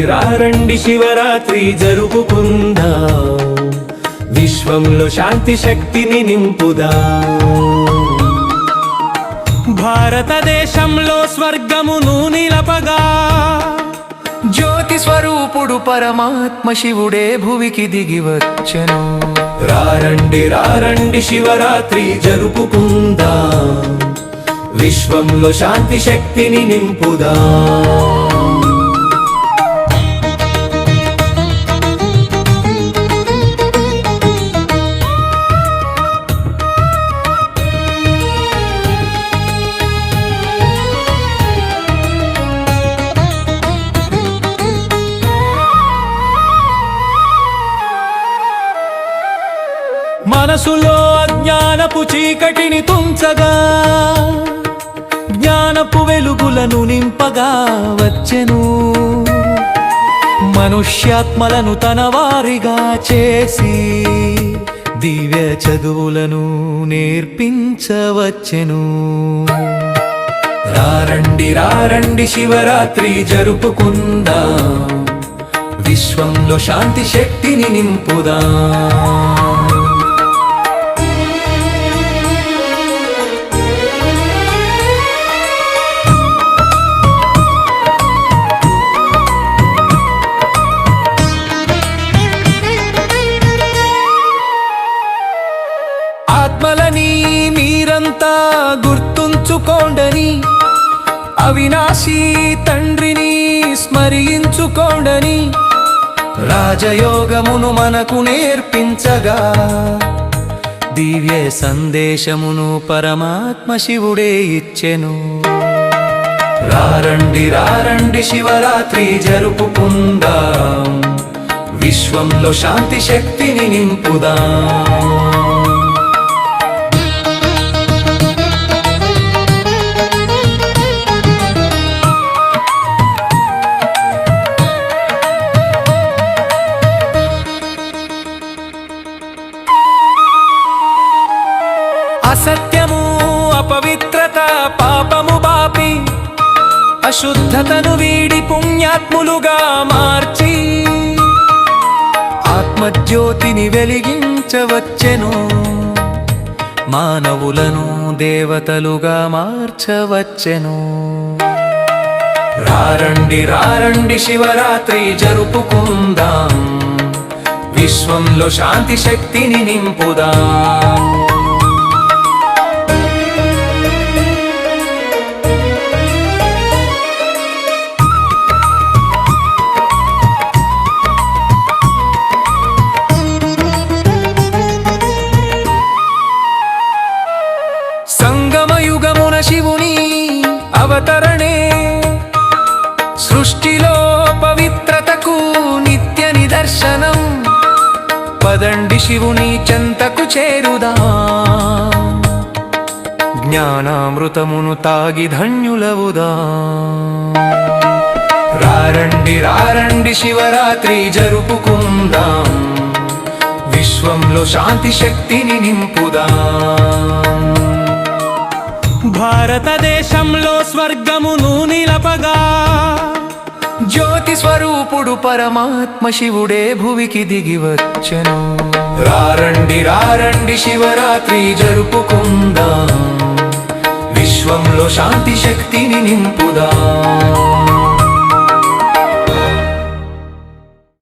రారండి శివరాత్రి జరుపుకుందాం, విశ్వంలో శాంతి శక్తిని నింపుదాం. భారతదేశంలో స్వర్గమును నిలపగా జ్యోతి స్వరూపుడు పరమాత్మ శివుడే భువికి దిగి వచ్చెను. రారండి శివరాత్రి జరుపుకుందాం, విశ్వంలో శాంతి శక్తిని నింపుదాం. మనసులో అజ్ఞానపు చీకటిని తుంచగా, జ్ఞానపు వెలుగులను నింపగా వచ్చెను. మనుష్యాత్మలను తన వారిగా చేసి దివ్య చదువులను నేర్పించవచ్చెను. రారండి శివరాత్రి జరుపుకుందాం, విశ్వంలో శాంతి శక్తిని నింపుదాం. ఆత్మలని మీరంతా గుర్తుంచుకోండని, అవినాశి తండ్రిని స్మరించుకోండని రాజయోగమును మనకు నేర్పించగా, దివ్య సందేశమును పరమాత్మ శివుడే ఇచ్చెను. రారండి శివరాత్రి జరుపుకుందాం, విశ్వంలో శాంతి శక్తిని నింపుదాం. అసత్యము అపవిత్రత పాపము బాపి, అశుద్ధతను వీడి పుణ్యాత్ములుగా మార్చి, ఆత్మజ్యోతిని వెలిగించవచ్చెను. మానవులను దేవతలుగా మార్చవచ్చెను. రారండి శివరాత్రి జరుపుకుందాం, విశ్వంలో శాంతి శక్తిని నింపుదాం. సంగమయుగమున శివుని అవతరణే సృష్టిలో పవిత్రతకు నిత్య నిదర్శనం. పదండి శివుని చెంతకు చేరుదా, జ్ఞానామృతమును తాగి ధన్యులవుదా. రారండి శివరాత్రి జరుపుకుందాం, విశ్వంలో శాంతి శక్తిని నింపుదాం. భారతదేశంలో స్వర్గమును నిలపగా జ్యోతి స్వరూపుడు పరమాత్మ శివుడే భువికి దిగి వచ్చెను. రారండి శివరాత్రి జరుపుకుందాం, విశ్వంలో శాంతి శక్తిని నింపుదాం.